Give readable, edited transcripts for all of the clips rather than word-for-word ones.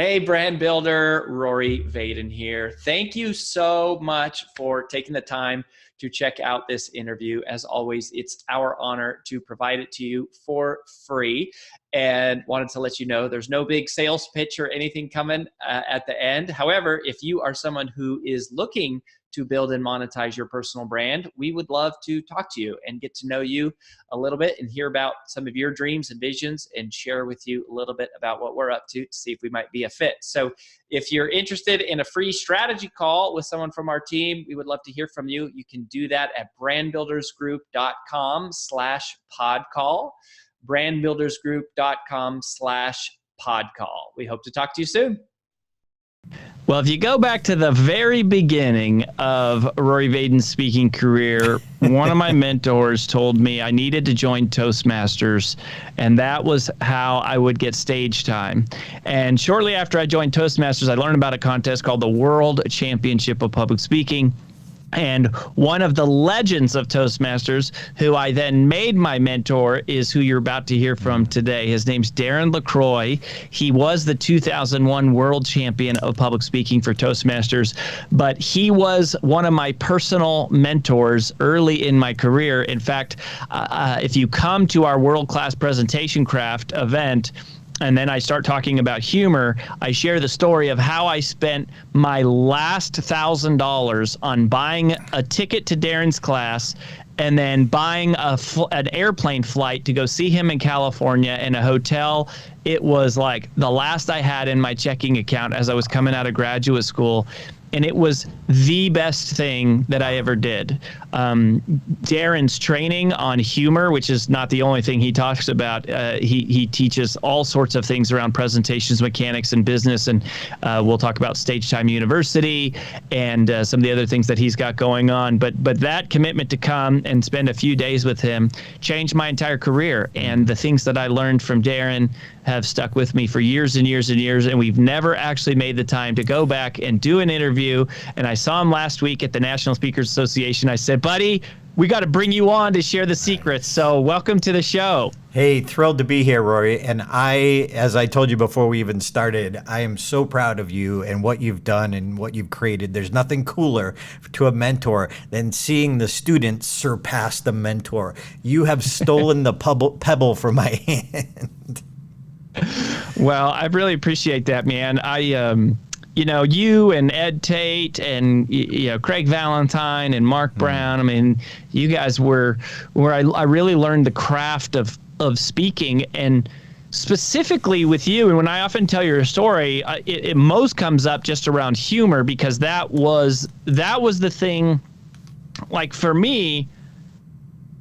Hey, brand builder, Rory Vaden here. Thank you so much for taking the time to check out this interview. As always, it's our honor to provide it to you for free. And wanted to let you know there's no big sales pitch or anything coming at the end. However, if you are someone who is looking to build and monetize your personal brand, we would love to talk to you and get to know you a little bit and hear about some of your dreams and visions and share with you a little bit about what we're up to see if we might be a fit. So if you're interested in a free strategy call with someone from our team, we would love to hear from you. You can do that at brandbuildersgroup.com/podcall, brandbuildersgroup.com/podcall. We hope to talk to you soon. Well, if you go back to the very beginning of Rory Vaden's speaking career, one of my mentors told me I needed to join Toastmasters, and that was how I would get stage time. And shortly after I joined Toastmasters, I learned about a contest called the World Championship of Public Speaking. And one of the legends of Toastmasters, who I then made my mentor, is who you're about to hear from today. His name's Darren LaCroix. He was the 2001 world champion of public speaking for Toastmasters, but he was one of my personal mentors early in my career. In fact, if you come to our world-class presentation craft event, and then I start talking about humor, I share the story of how I spent my last $1,000 on buying a ticket to Darren's class and then buying an airplane flight to go see him in California in a hotel. It was like the last I had in my checking account as I was coming out of graduate school. And it was the best thing that I ever did. Darren's training on humor, which is not the only thing he talks about. He teaches all sorts of things around presentations, mechanics, and business. And we'll talk about Stage Time University and some of the other things that he's got going on. But that commitment to come and spend a few days with him changed my entire career. And the things that I learned from Darren have stuck with me for years and years and years, and we've never actually made the time to go back and do an interview. And I saw him last week at the National Speakers Association. I said, buddy, we got to bring you on to share the secrets. So welcome to the show. Hey, thrilled to be here, Rory. And as I told you before we even started, I am so proud of you and what you've done and what you've created. There's nothing cooler to a mentor than seeing the student surpass the mentor. You have stolen the pebble from my hand. Well, I really appreciate that, man. You and Ed Tate and Craig Valentine and Mark Brown. I mean, you guys were where I really learned the craft of speaking, and specifically with you. And when I often tell your story, it most comes up just around humor, because that was the thing. Like for me,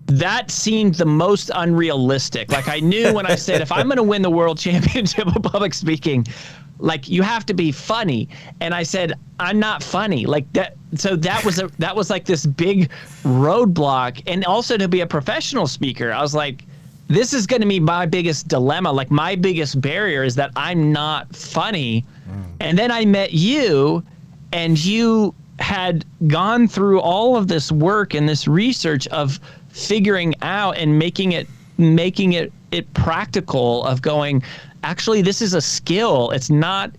that seemed the most unrealistic. Like I knew when I said, if I'm going to win the world championship of public speaking, like you have to be funny. And I said, I'm not funny like that. So that was like this big roadblock. And also to be a professional speaker, I was like, this is going to be my biggest dilemma. Like my biggest barrier is that I'm not funny. And then I met you, and you had gone through all of this work and this research of figuring out and making it practical, of going, actually, this is a skill. It's not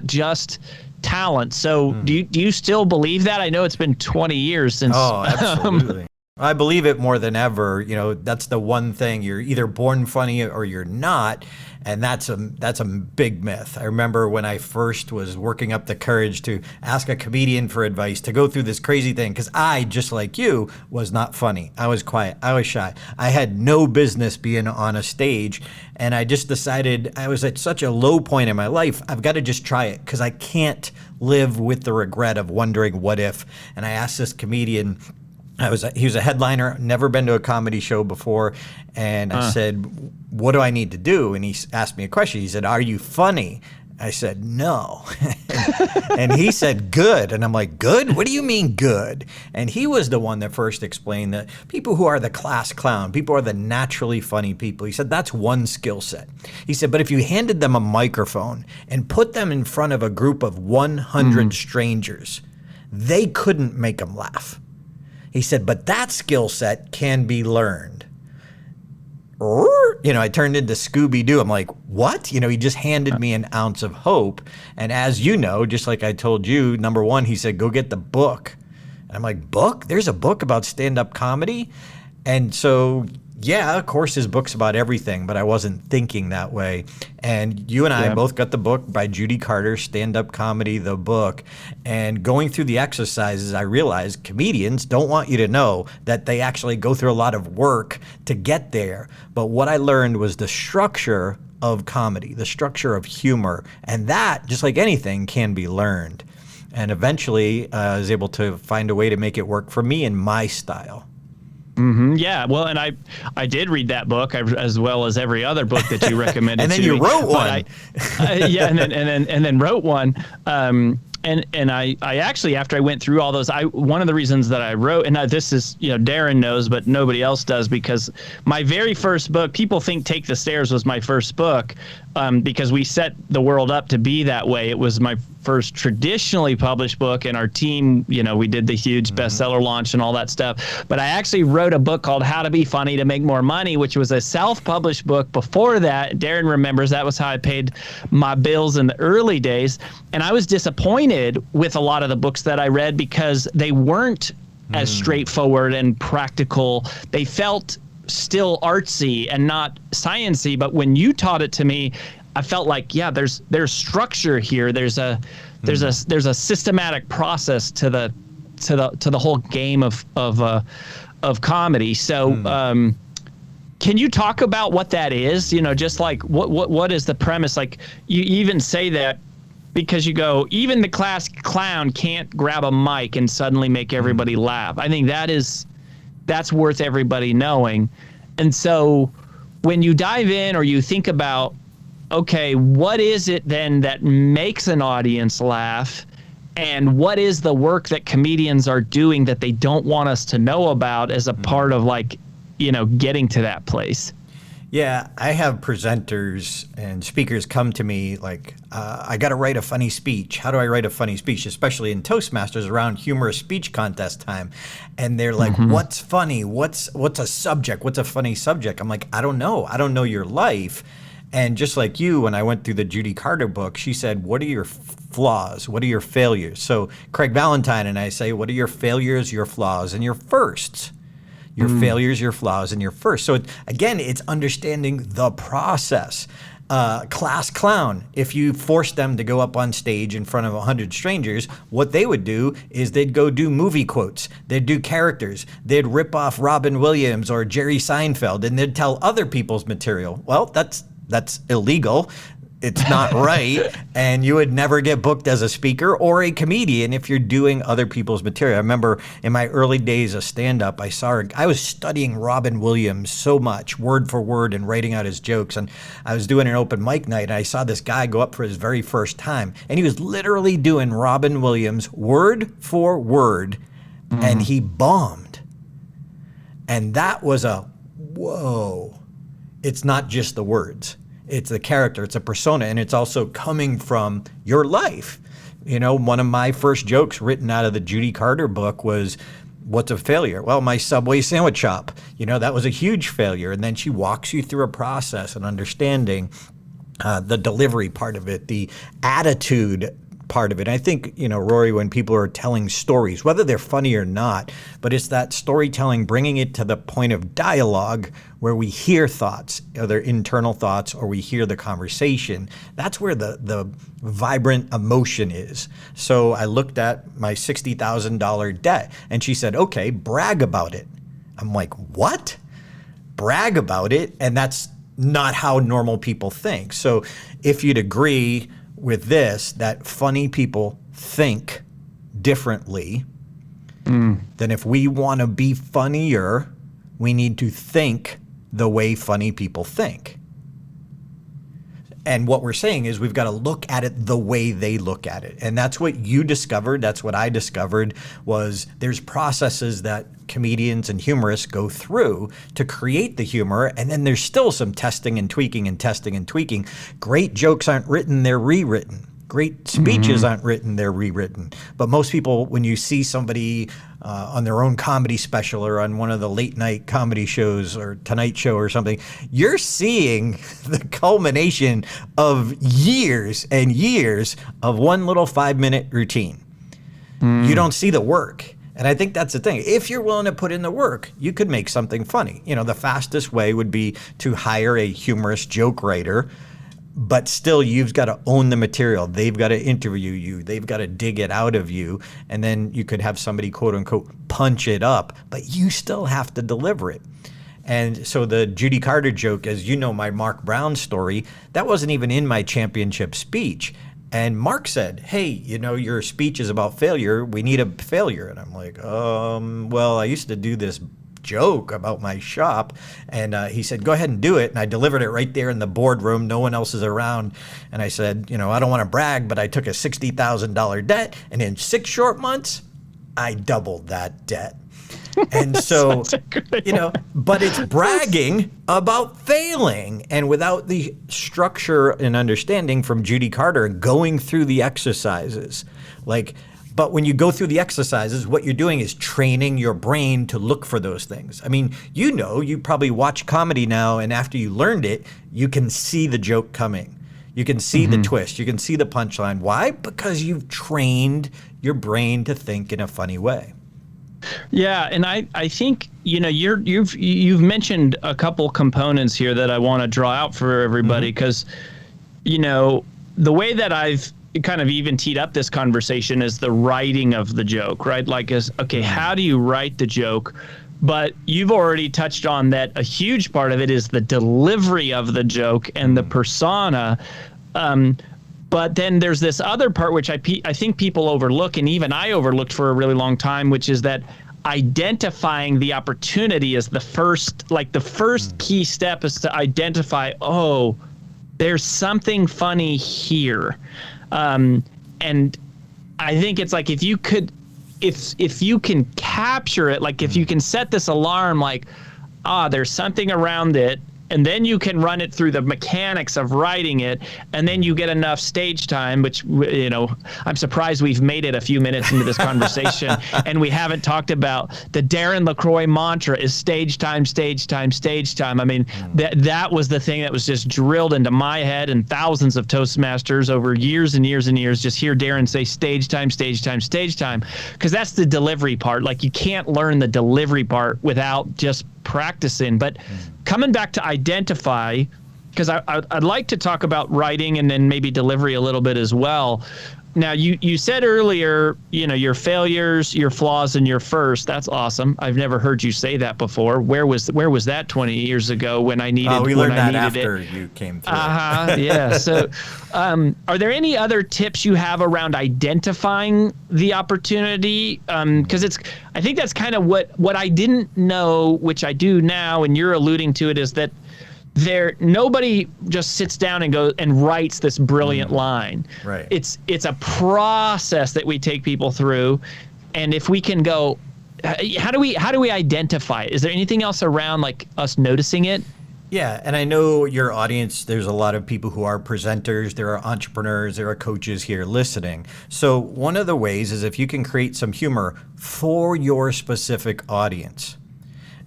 just talent. So do you still believe that? I know it's been 20 years since. Oh, absolutely. I believe it more than ever. That's the one thing. You're either born funny or you're not. And that's a big myth. I remember when I first was working up the courage to ask a comedian for advice, to go through this crazy thing, because I, just like you, was not funny. I was quiet. I was shy. I had no business being on a stage. And I just decided I was at such a low point in my life, I've got to just try it, because I can't live with the regret of wondering what if. And I asked this comedian, he was a headliner, never been to a comedy show before. And I said, what do I need to do? And he asked me a question. He said, are you funny? I said, no. And he said, good. And I'm like, good? What do you mean good? And he was the one that first explained that people who are the class clown, people who are the naturally funny people, he said, that's one skill set. He said, but if you handed them a microphone and put them in front of a group of 100 strangers, they couldn't make them laugh. He said, but that skill set can be learned. I turned into Scooby-Doo. I'm like, what? He just handed me an ounce of hope. And as you know, just like I told you, number one, he said, go get the book. And I'm like, book? There's a book about stand-up comedy? And so, yeah, of course his book's about everything, but I wasn't thinking that way. And you and I both got the book by Judy Carter, Stand-Up Comedy, the book. And going through the exercises, I realized comedians don't want you to know that they actually go through a lot of work to get there. But what I learned was the structure of comedy, the structure of humor. And that, just like anything, can be learned. And eventually I was able to find a way to make it work for me and my style. Mm-hmm. Yeah, well, and I did read that book as well as every other book that you recommended. And then to you me. wrote one. And then wrote one. And I actually, after I went through all those, one of the reasons that I wrote, and this is, Darren knows, but nobody else does, because my very first book, people think Take the Stairs was my first book, because we set the world up to be that way. It was my first traditionally published book, and our team, we did the huge bestseller launch and all that stuff. But I actually wrote a book called How to Be Funny to Make More Money, which was a self-published book before that. Darren remembers that was how I paid my bills in the early days. And I was disappointed with a lot of the books that I read because they weren't as straightforward and practical. They felt still artsy and not sciencey, but when you taught it to me, I felt like, there's structure here. There's a systematic process to the whole game of comedy. So can you talk about what that is? Just like what is the premise? Like, you even say that because you go, even the class clown can't grab a mic and suddenly make everybody laugh. I think that's worth everybody knowing. And so when you dive in or you think about, okay, what is it then that makes an audience laugh? And what is the work that comedians are doing that they don't want us to know about as a part of getting to that place? Yeah, I have presenters and speakers come to me like, I got to write a funny speech. How do I write a funny speech? Especially in Toastmasters around humorous speech contest time. And they're like, what's funny? What's a subject? What's a funny subject? I'm like, I don't know. I don't know your life. And just like you, when I went through the Judy Carter book, she said, what are your flaws? What are your failures? So Craig Valentine and I say, what are your failures, your flaws, and your firsts? Your failures, your flaws, and your firsts. So again, it's understanding the process. Class clown, if you forced them to go up on stage in front of 100 strangers, what they would do is they'd go do movie quotes. They'd do characters. They'd rip off Robin Williams or Jerry Seinfeld, and they'd tell other people's material. Well, that's illegal. It's not right. And you would never get booked as a speaker or a comedian if you're doing other people's material. I remember in my early days of stand-up, I was studying Robin Williams so much, word for word, and writing out his jokes. And I was doing an open mic night, and I saw this guy go up for his very first time. And he was literally doing Robin Williams word for word, and he bombed. And that was whoa. It's not just the words. It's the character, it's a persona, and it's also coming from your life. One of my first jokes written out of the Judy Carter book was, what's a failure? Well, my Subway sandwich shop, that was a huge failure. And then she walks you through a process and understanding the delivery part of it, the attitude part of it. I think, Rory, when people are telling stories, whether they're funny or not, but it's that storytelling, bringing it to the point of dialogue where we hear thoughts, either internal thoughts or we hear the conversation. That's where the vibrant emotion is. So I looked at my $60,000 debt and she said, okay, brag about it. I'm like, what? Brag about it? And that's not how normal people think. So if you'd agree with this, that funny people think differently, then if we want to be funnier, we need to think the way funny people think. And what we're saying is we've got to look at it the way they look at it. And that's what you discovered. That's what I discovered, was there's processes that comedians and humorists go through to create the humor. And then there's still some testing and tweaking and testing and tweaking. Great jokes aren't written, they're rewritten. Great speeches aren't written, they're rewritten. But most people, when you see somebody on their own comedy special or on one of the late night comedy shows or Tonight Show or something, you're seeing the culmination of years and years of one little 5-minute routine. You don't see the work. And I think that's the thing. If you're willing to put in the work, you could make something funny. You know, the fastest way would be to hire a humorous joke writer, but still you've got to own the material. They've got to interview you. They've got to dig it out of you. And then you could have somebody, quote unquote, punch it up, but you still have to deliver it. And so the Judy Carter joke, as you know, my Mark Brown story, that wasn't even in my championship speech. And Mark said, hey, you know, your speech is about failure. We need a failure. And I'm like, well, I used to do this joke about my shop. And he said, go ahead and do it. And I delivered it right there in the boardroom. No one else is around. And I said, you know, I don't want to brag, but I took a $60,000 debt. And in 6 short months, I doubled that debt. And so, you know, but it's bragging about failing. And without the structure and understanding from Judy Carter going through the exercises, but when you go through the exercises, what you're doing is training your brain to look for those things. I mean, you know, you probably watch comedy now, and after you learned it, you can see the joke coming. You can see the twist. You can see the punchline. Why? Because you've trained your brain to think in a funny way. Yeah, and I think, you know, you've mentioned a couple components here that I want to draw out for everybody, because, you know, the way that I've kind of even teed up this conversation is the writing of the joke, right? Like, okay, how do you write the joke? But you've already touched on that a huge part of it is the delivery of the joke and the persona. But then there's this other part, which I think people overlook, and even I overlooked for a really long time, which is that identifying the opportunity is the first key step is to identify, oh, there's something funny here. And I think it's like, if you can capture it, like if you can set this alarm, like, there's something around it, and then you can run it through the mechanics of writing it, and then you get enough stage time, which, you know, I'm surprised we've made it a few minutes into this conversation and we haven't talked about the Darren LaCroix mantra is stage time, stage time, stage time. I mean, that was the thing that was just drilled into my head, and thousands of Toastmasters over years and years and years just hear Darren say stage time, stage time, stage time, because that's the delivery part. Like, you can't learn the delivery part without just practicing. But coming back to identify, because I'd like to talk about writing and then maybe delivery a little bit as well. Now, you said earlier, you know, your failures, your flaws, and your first. That's awesome. I've never heard you say that before. Where was that 20 years ago when I needed? We learned that after you came through. Yeah. So, are there any other tips you have around identifying the opportunity? Because I think that's kind of what I didn't know, which I do now, and you're alluding to it, is that nobody just sits down and goes and writes this brilliant line. Right. It's a process that we take people through, and if we can go, how do we identify it? Is there anything else around, like, us noticing it? Yeah, and I know your audience, there's a lot of people who are presenters, there are entrepreneurs, there are coaches here listening. So one of the ways is if you can create some humor for your specific audience.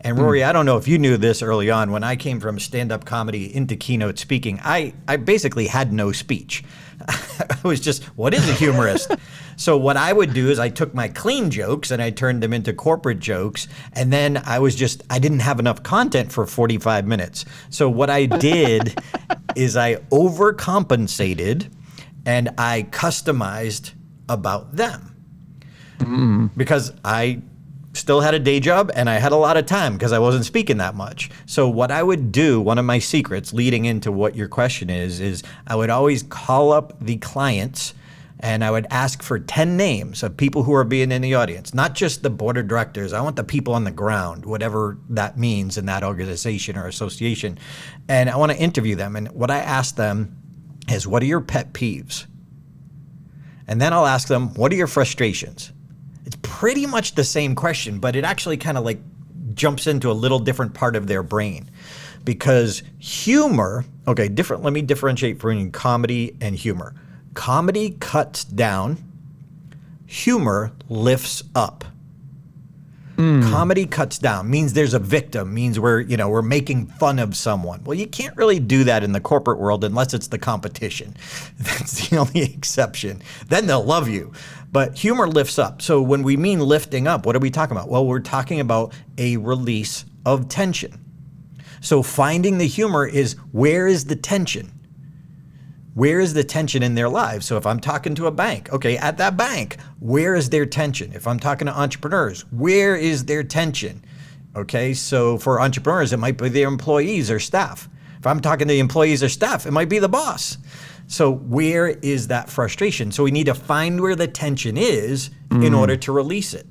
And Rory, I don't know if you knew this early on. When I came from stand-up comedy into keynote speaking, I basically had no speech. I was just, what is a humorist? So what I would do is I took my clean jokes and I turned them into corporate jokes. And then I didn't have enough content for 45 minutes. So what I did is I overcompensated and I customized about them. Because I still had a day job and I had a lot of time because I wasn't speaking that much. So what I would do, one of my secrets leading into what your question is I would always call up the clients and I would ask for 10 names of people who are being in the audience, not just the board of directors. I want the people on the ground, whatever that means in that organization or association. And I want to interview them. And what I ask them is, what are your pet peeves? And then I'll ask them, what are your frustrations? It's pretty much the same question, but it actually kind of like jumps into a little different part of their brain. Because humor, let me differentiate between comedy and humor. Comedy cuts down, humor lifts up. Comedy cuts down, means there's a victim, means we're making fun of someone. Well, you can't really do that in the corporate world unless it's the competition. That's the only exception. Then they'll love you. But humor lifts up. So when we mean lifting up, what are we talking about? Well, we're talking about a release of tension. So finding the humor is, where is the tension? Where is the tension in their lives? So if I'm talking to a bank, okay, at that bank, where is their tension? If I'm talking to entrepreneurs, where is their tension? Okay, so for entrepreneurs, it might be their employees or staff. If I'm talking to the employees or staff, it might be the boss. So where is that frustration? So we need to find where the tension is in order to release it.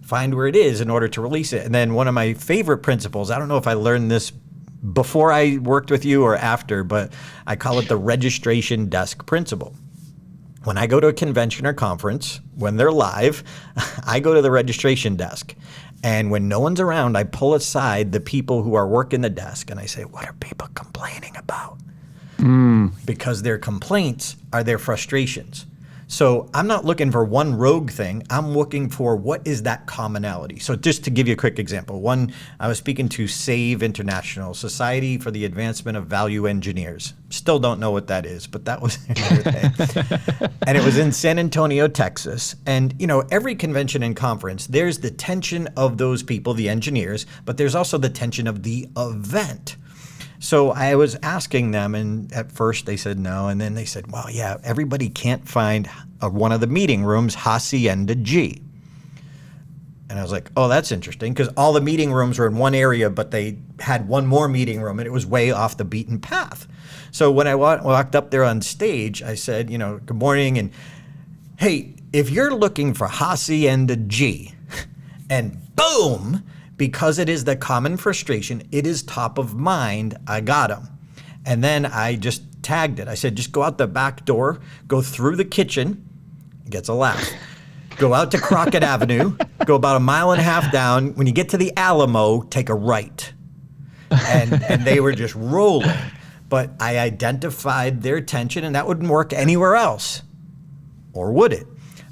Find where it is in order to release it. And then one of my favorite principles, I don't know if I learned this before I worked with you or after, but I call it the registration desk principle. When I go to a convention or conference, when they're live, I go to the registration desk. And when no one's around, I pull aside the people who are working the desk and I say, what are people complaining about? Because their complaints are their frustrations. So I'm not looking for one rogue thing. I'm looking for what is that commonality. So just to give you a quick example, I was speaking to SAVE International, Society for the Advancement of Value Engineers. Still don't know what that is, but that was another thing. And it was in San Antonio, Texas. And every convention and conference, there's the tension of those people, the engineers, but there's also the tension of the event. So I was asking them, and at first they said no, and then they said, well, yeah, everybody can't find one of the meeting rooms, Hacienda G. And I was like, oh, that's interesting, because all the meeting rooms were in one area, but they had one more meeting room, and it was way off the beaten path. So when I walked up there on stage, I said, good morning, and hey, if you're looking for Hacienda G, and boom, because it is the common frustration, it is top of mind, I got them. And then I just tagged it. I said, just go out the back door, go through the kitchen, it gets a laugh. Go out to Crockett Avenue, go about 1.5 miles down. When you get to the Alamo, take a right. And they were just rolling. But I identified their tension, and that wouldn't work anywhere else. Or would it?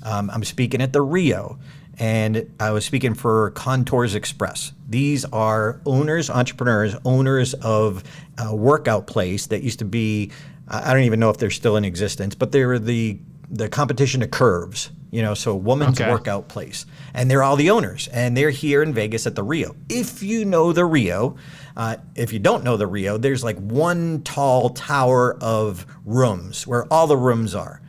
I'm speaking at the Rio. And I was speaking for Contours Express. These are entrepreneurs, owners of a workout place that used to be, I don't even know if they're still in existence, but they were the competition of Curves, so women's workout place. And they're all the owners, and they're here in Vegas at the Rio. If you know the Rio, if you don't know the Rio, there's like one tall tower of rooms where all the rooms are.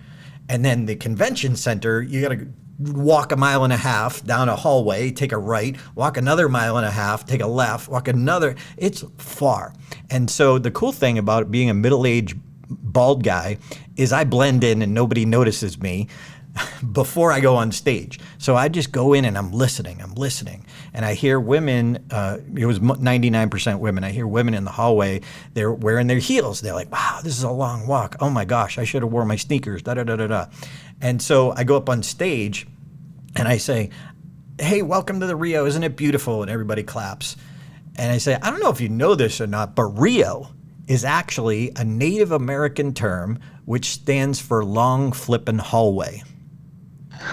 And then the convention center, you got to walk 1.5 miles down a hallway, take a right, walk another 1.5 miles, take a left, walk another. It's far. And so the cool thing about it being a middle-aged bald guy is I blend in and nobody notices me before I go on stage. So I just go in and I'm listening. And I hear women, it was 99% women. I hear women in the hallway, they're wearing their heels. They're like, wow, this is a long walk. Oh my gosh, I should have worn my sneakers, da-da-da-da-da. And so I go up on stage and I say, hey, welcome to the Rio. Isn't it beautiful? And everybody claps. And I say, I don't know if you know this or not, but Rio is actually a Native American term which stands for long flippin' hallway.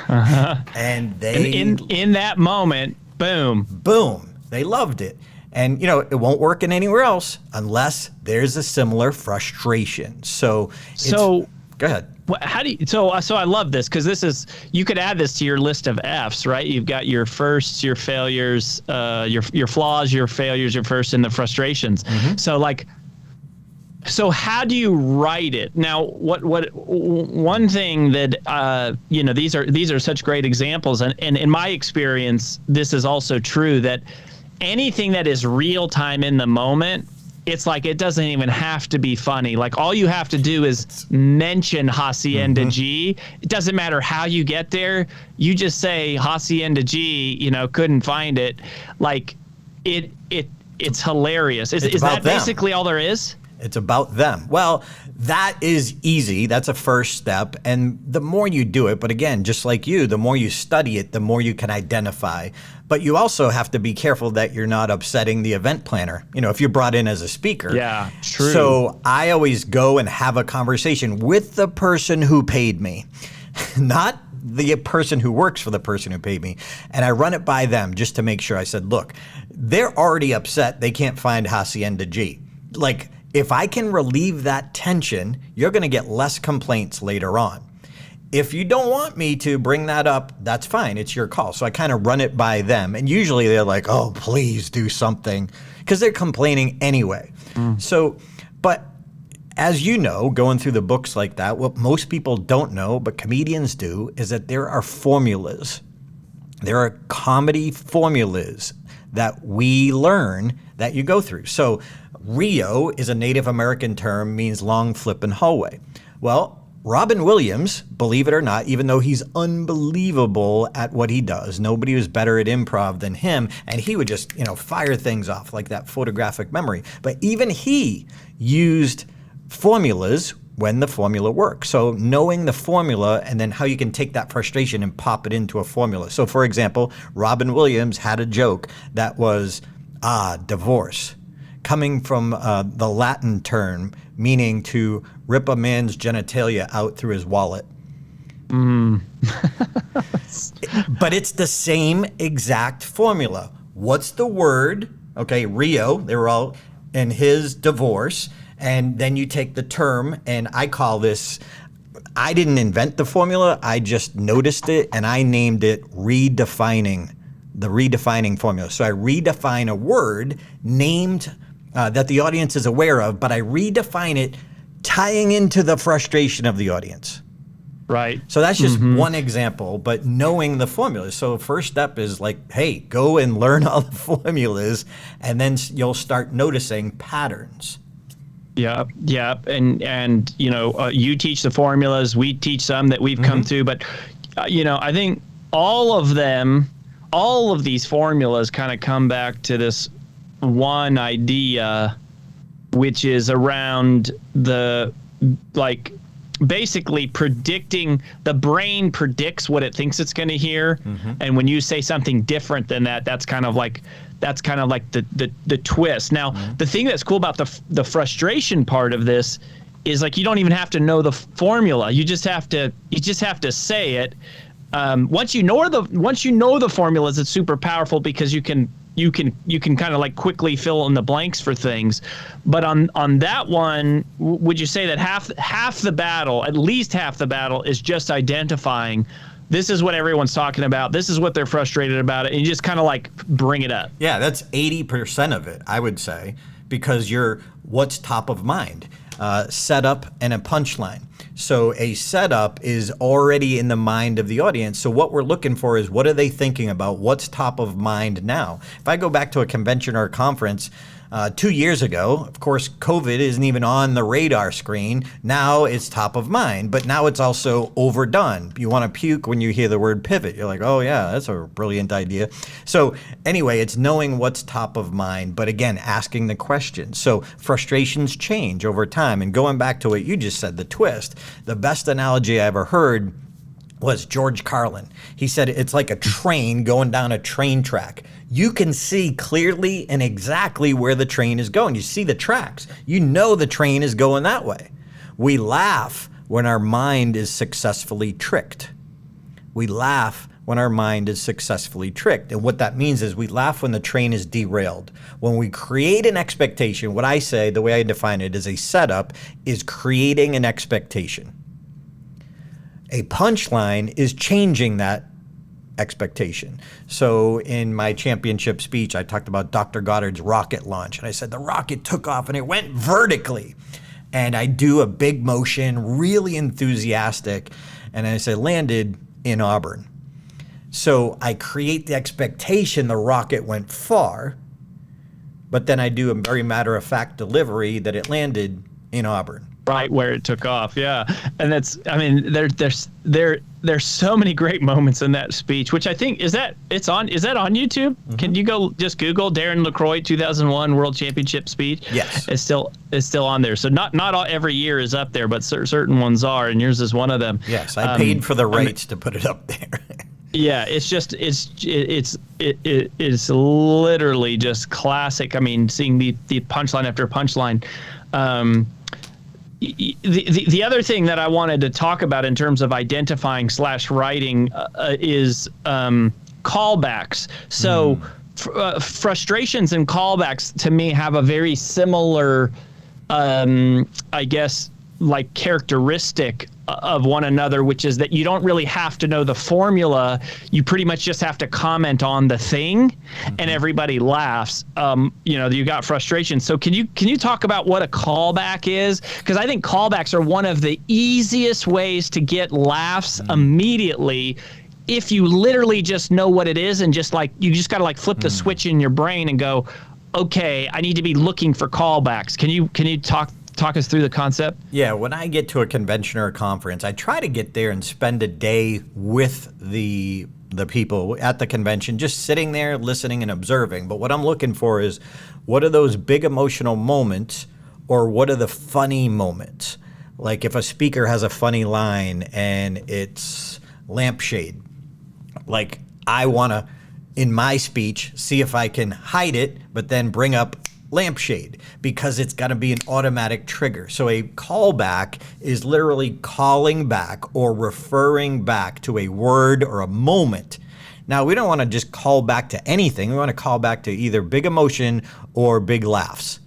And they in that moment, boom, they loved it. And it won't work in anywhere else unless there's a similar frustration. So go ahead. How do you, so I love this, because you could add this to your list of F's, right? You've got your firsts, your failures, your flaws, your failures, your firsts, and the frustrations. Mm-hmm. So how do you write it? Now, one thing that these are such great examples, and in my experience, this is also true, that anything that is real time in the moment, it's like it doesn't even have to be funny. Like all you have to do is mention Hacienda G. It doesn't matter how you get there. You just say Hacienda G. Couldn't find it. Like it's hilarious. Is that basically all there is? It's about them. Well, that is easy. That's a first step. And the more you do it, but again, just like you, the more you study it, the more you can identify. But you also have to be careful that you're not upsetting the event planner, if you're brought in as a speaker. Yeah, true. So I always go and have a conversation with the person who paid me, not the person who works for the person who paid me. And I run it by them just to make sure. I said, look, they're already upset. They can't find Hacienda G. Like, if I can relieve that tension, you're going to get less complaints later on. If you don't want me to bring that up, that's fine. It's your call. So I kind of run it by them. And usually they're like, oh, please do something, because they're complaining anyway. So, but as you know, going through the books like that, what most people don't know, but comedians do, is that there are formulas. There are comedy formulas that we learn that you go through. So Rio is a Native American term, means long flippin' hallway. Well, Robin Williams, believe it or not, even though he's unbelievable at what he does, nobody was better at improv than him, and he would just, fire things off like that photographic memory. But even he used formulas when the formula works. So knowing the formula and then how you can take that frustration and pop it into a formula. So for example, Robin Williams had a joke that was, divorce, coming from the Latin term meaning to rip a man's genitalia out through his wallet. But it's the same exact formula. What's the word? Okay, Rio, they were all in his divorce. And then you take the term, and I call this, I didn't invent the formula, I just noticed it, and I named it redefining, the redefining formula. So I redefine a word named that the audience is aware of, but I redefine it tying into the frustration of the audience. Right. So that's just one example, but knowing the formulas. So first step is like, hey, go and learn all the formulas, and then you'll start noticing patterns. Yeah, and you teach the formulas, we teach some that we've come through, but I think all of these formulas kind of come back to this one idea, which is around basically predicting. The brain predicts what it thinks it's going to hear, and when you say something different than that, that's kind of like the twist. Now, the thing that's cool about the frustration part of this is like you don't even have to know the formula. You just have to say it. Once you know the formulas, it's super powerful because you can kind of like quickly fill in the blanks for things. But on that one, would you say that half the battle, at least half the battle, is just identifying this is what everyone's talking about, this is what they're frustrated about, and you just kind of like bring it up? Yeah, that's 80% of it, I would say, because what's top of mind. Setup and a punchline. So a setup is already in the mind of the audience. So what we're looking for is, what are they thinking about? What's top of mind now? If I go back to a convention or a conference 2 years ago, of course, COVID isn't even on the radar screen. Now it's top of mind, but now it's also overdone. You want to puke when you hear the word pivot. You're like, oh yeah, that's a brilliant idea. So anyway, it's knowing what's top of mind, but again, asking the question. So frustrations change over time. And going back to what you just said, the twist, the best analogy I ever heard was George Carlin. He said it's like a train going down a train track. You can see clearly and exactly where the train is going. You see the tracks. You know the train is going that way. We laugh when our mind is successfully tricked. We laugh when our mind is successfully tricked. And what that means is we laugh when the train is derailed. When we create an expectation, what I say, the way I define it as a setup, is creating an expectation. A punchline is changing that expectation. So in my championship speech, I talked about Dr. Goddard's rocket launch. And I said the rocket took off and it went vertically. And I do a big motion, really enthusiastic. And I said, landed in Auburn. So I create the expectation the rocket went far. But then I do a very matter-of-fact delivery that it landed in Auburn. right where it took off. Yeah. And that's, I mean, there's so many great moments in that speech, which I think is that on YouTube? Mm-hmm. Can you go just Google Darren LaCroix 2001 World Championship speech? Yes. It's still on there. So not all every year is up there, but certain ones are, and yours is one of them. Yes. I paid for the rights to put it up there. Yeah, it's literally just classic. I mean, seeing the punchline after punchline. The other thing that I wanted to talk about in terms of identifying / writing is callbacks. So frustrations and callbacks to me have a very similar, I guess, like characteristic of one another, which is that you don't really have to know the formula. You pretty much just have to comment on the thing, and everybody laughs. You got frustration. So can you talk about what a callback is? Because I think callbacks are one of the easiest ways to get laughs immediately, if you literally just know what it is, and just got to flip the switch in your brain and go, okay, I need to be looking for callbacks. Can you talk us through the concept? Yeah, when I get to a convention or a conference, I try to get there and spend a day with the people at the convention, just sitting there, listening and observing. But what I'm looking for is, what are those big emotional moments, or what are the funny moments? Like if a speaker has a funny line and it's lampshade, like I want to, in my speech, see if I can hide it, but then bring up lampshade, because it's got to be an automatic trigger. So a callback is literally calling back or referring back to a word or a moment. Now, we don't want to just call back to anything. We want to call back to either big emotion or big laughs.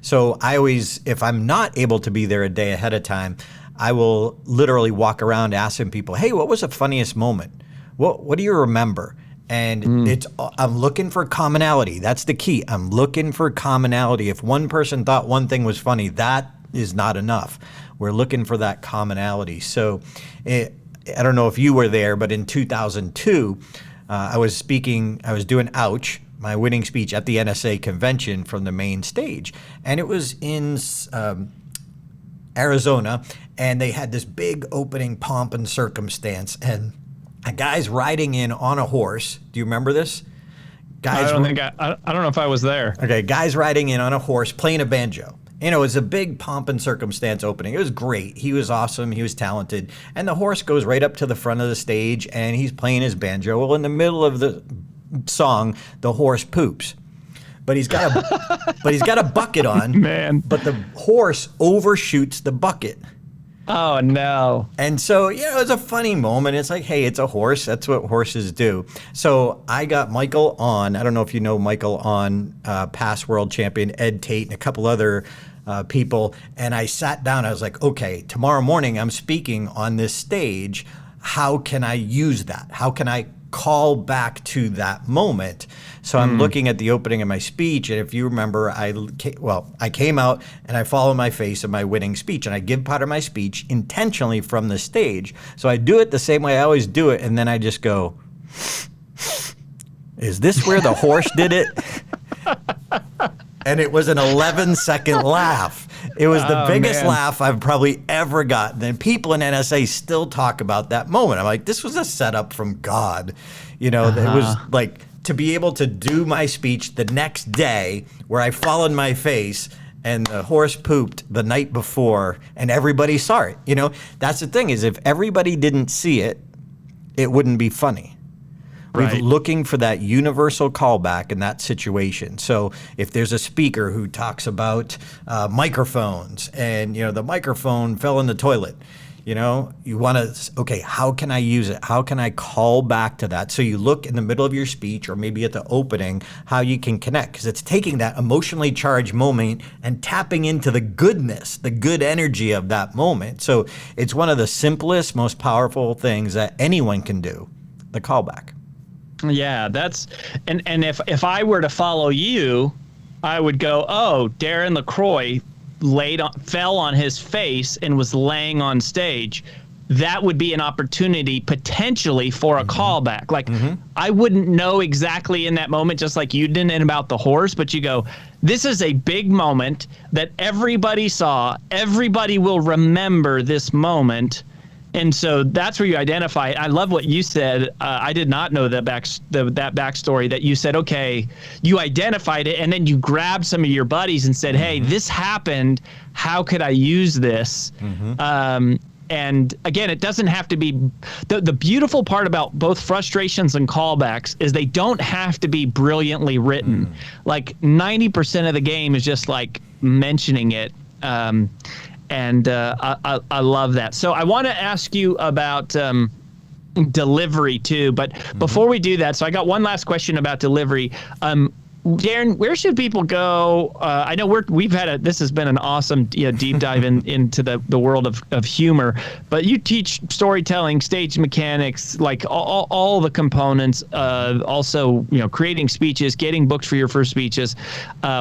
So I always, if I'm not able to be there a day ahead of time, I will literally walk around asking people, hey, what was the funniest moment? What do you remember? And I'm looking for commonality. That's the key. I'm looking for commonality. If one person thought one thing was funny, that is not enough. We're looking for that commonality. So I don't know if you were there, but in 2002, I was doing Ouch, my winning speech at the NSA convention from the main stage. And it was in Arizona, and they had this big opening pomp and circumstance, and a guy's riding in on a horse. Do you remember this? I don't know if I was there. Okay, guy's riding in on a horse playing a banjo. It was a big pomp and circumstance opening. It was great. He was awesome. He was talented. And the horse goes right up to the front of the stage, and he's playing his banjo. Well, in the middle of the song, the horse poops. But he's got a bucket on. Man. But the horse overshoots the bucket. Oh, no. And so, it was a funny moment. It's like, hey, it's a horse. That's what horses do. So I got Michael on. I don't know if you know Michael on, past world champion Ed Tate and a couple other people. And I sat down. I was like, okay, tomorrow morning I'm speaking on this stage. How can I use that? How can I call back to that moment? So I'm looking at the opening of my speech, and if you remember, I came out and I follow my face in my winning speech, and I give part of my speech intentionally from the stage. So I do it the same way I always do it, and then I just go, is this where the horse did it? And it was an 11-second laugh. It was the biggest laugh I've probably ever gotten. And people in NSA still talk about that moment. I'm like, this was a setup from God. It was like, to be able to do my speech the next day where I followed my face and the horse pooped the night before and everybody saw it. That's the thing, is if everybody didn't see it, it wouldn't be funny. Right. We're looking for that universal callback in that situation. So if there's a speaker who talks about microphones and, the microphone fell in the toilet, you want to, okay, how can I use it? How can I call back to that? So you look in the middle of your speech or maybe at the opening, how you can connect, because it's taking that emotionally charged moment and tapping into the goodness, the good energy of that moment. So it's one of the simplest, most powerful things that anyone can do, the callback. Yeah, and if I were to follow you, I would go, oh, Darren LaCroix fell on his face and was laying on stage. that would be an opportunity potentially for a callback. Like, I wouldn't know exactly in that moment, just like you didn't about the horse, but you go, this is a big moment that everybody saw. Everybody will remember this moment. And so that's where you identify it. I love what you said. I did not know that backstory that you said, okay, you identified it and then you grabbed some of your buddies and said, hey, this happened. How could I use this? And again, it doesn't have to be the beautiful part about both frustrations and callbacks is they don't have to be brilliantly written. Like 90% of the game is just like mentioning it. And I love that. So I want to ask you about delivery too. But before we do that, so I got one last question about delivery. Darren, where should people go? I know this has been an awesome deep dive into the world of humor, but you teach storytelling, stage mechanics, like all the components, also, creating speeches, getting booked for your first speeches.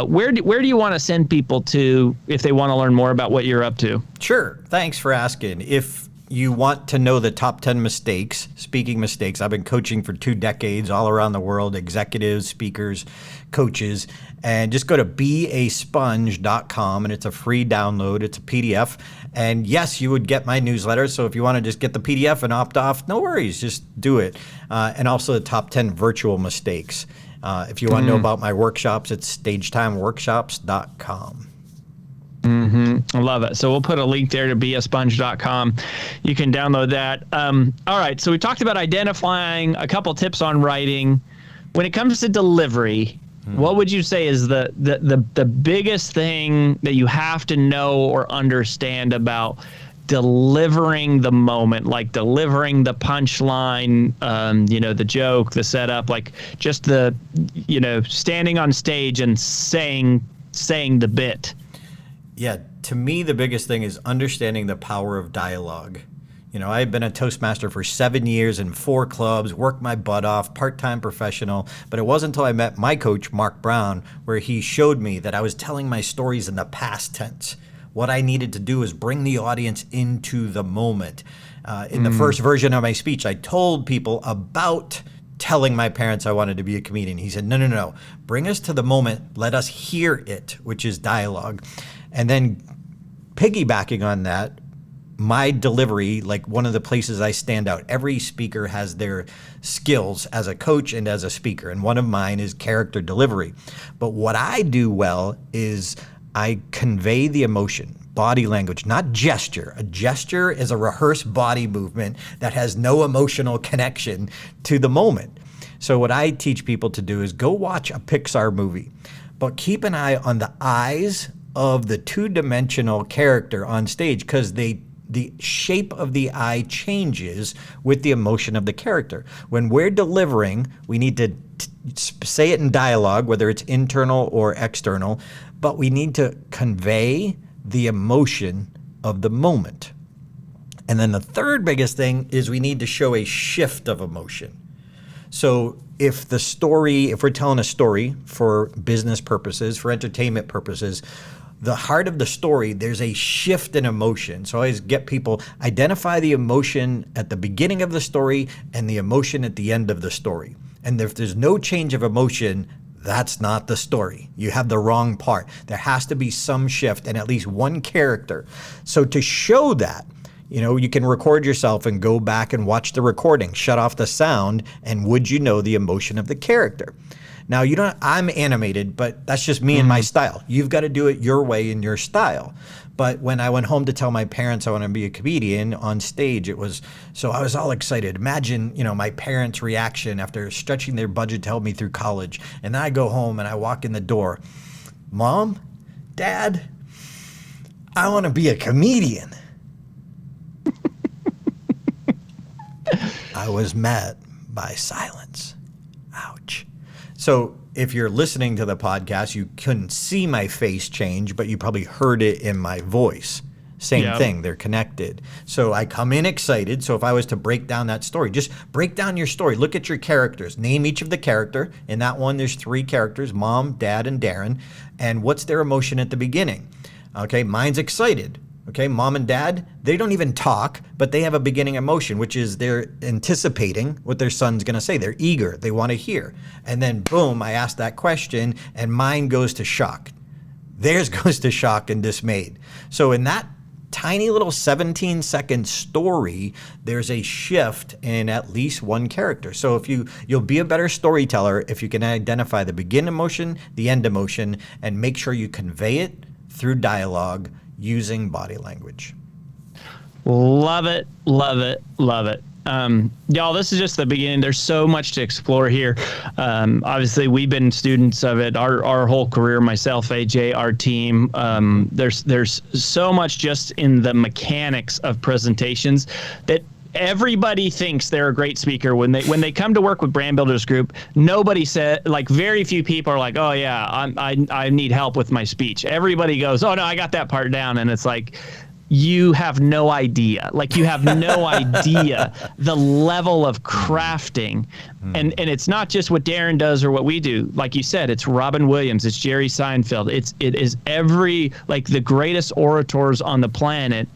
Where do you want to send people to if they want to learn more about what you're up to? Sure. Thanks for asking. If you want to know the top 10 mistakes, speaking mistakes, I've been coaching for 2 decades all around the world, executives, speakers, coaches, and just go to beasponge.com and it's a free download. It's a PDF. And yes, you would get my newsletter. So if you want to just get the PDF and opt off, no worries, just do it. And also the top 10 virtual mistakes. If you want to know about my workshops, it's stagetimeworkshops.com. I love it. So we'll put a link there to beasponge.com. You can download that. All right. So we talked about identifying, a couple tips on writing. When it comes to delivery, what would you say is the biggest thing that you have to know or understand about delivering the moment, like delivering the punchline, the joke, the setup, like just standing on stage and saying the bit? Yeah, to me, the biggest thing is understanding the power of dialogue. I've been a Toastmaster for 7 years in 4 clubs, worked my butt off, part-time professional, but it wasn't until I met my coach, Mark Brown, where he showed me that I was telling my stories in the past tense. What I needed to do is bring the audience into the moment. In the first version of my speech, I told people about telling my parents I wanted to be a comedian. He said, no, bring us to the moment, let us hear it, which is dialogue. And then piggybacking on that, my delivery, like one of the places I stand out, every speaker has their skills as a coach and as a speaker, and one of mine is character delivery. But what I do well is I convey the emotion, body language, not gesture. A gesture is a rehearsed body movement that has no emotional connection to the moment. So what I teach people to do is go watch a Pixar movie, but keep an eye on the eyes of the 2-dimensional character on stage, because the shape of the eye changes with the emotion of the character. When we're delivering, we need to say it in dialogue, whether it's internal or external, but we need to convey the emotion of the moment. And then the third biggest thing is we need to show a shift of emotion. So if we're telling a story for business purposes, for entertainment purposes, the heart of the story, there's a shift in emotion. So I always get people identify the emotion at the beginning of the story and the emotion at the end of the story. And if there's no change of emotion, that's not the story. You have the wrong part. There has to be some shift and at least one character. So to show that, you can record yourself and go back and watch the recording, shut off the sound, and would you know the emotion of the character? Now, I'm animated, but that's just me and my style. You've got to do it your way in your style. But when I went home to tell my parents I want to be a comedian on stage, I was all excited. Imagine, my parents' reaction after stretching their budget to help me through college. And then I go home and I walk in the door. Mom, Dad, I want to be a comedian. I was met by silence. Ouch. So if you're listening to the podcast, you couldn't see my face change, but you probably heard it in my voice. Same thing, they're connected. So I come in excited. So if I was to break down that story, just break down your story. Look at your characters. Name each of the character. In that one, there's 3 characters, Mom, Dad, and Darren. And what's their emotion at the beginning? Okay, mine's excited. Okay, mom and dad, they don't even talk, but they have a beginning emotion, which is they're anticipating what their son's going to say. They're eager. They want to hear. And then boom, I ask that question and mine goes to shock. Theirs goes to shock and dismayed. So in that tiny little 17-second story, there's a shift in at least one character. So if you'll be a better storyteller if you can identify the begin emotion, the end emotion, and make sure you convey it through dialogue using body language. Love it, love it, love it. Y'all, this is just the beginning. There's so much to explore here. Obviously, we've been students of it our whole career, myself, AJ, our team. There's so much just in the mechanics of presentations that everybody thinks they're a great speaker. When they come to work with Brand Builders Group, nobody said, like, very few people are like, oh yeah, I need help with my speech. Everybody goes, oh no, I got that part down. And it's like, you have no idea. Like, you have no idea the level of crafting. And it's not just what Darren does or what we do. Like you said, it's Robin Williams, it's Jerry Seinfeld. It is every, like, the greatest orators on the planet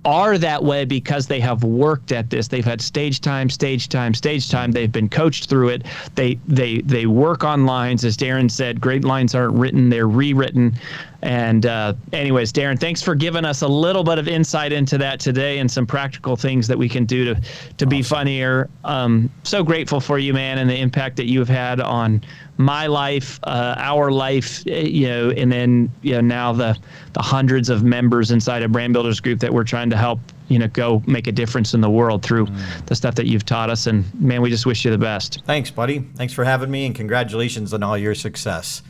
are that way because they have worked at this. They've had stage time. They've been coached through it. They work on lines. As Darren said, great lines aren't written, they're rewritten. And anyways, Darren, thanks for giving us a little bit of insight into that today and some practical things that we can do to be funnier. So grateful for you, man, and the impact that you've had on my life, our life, and then, now the hundreds of members inside of Brand Builders Group that we're trying to help, go make a difference in the world through the stuff that you've taught us. And man, we just wish you the best. Thanks, buddy. Thanks for having me, and congratulations on all your success.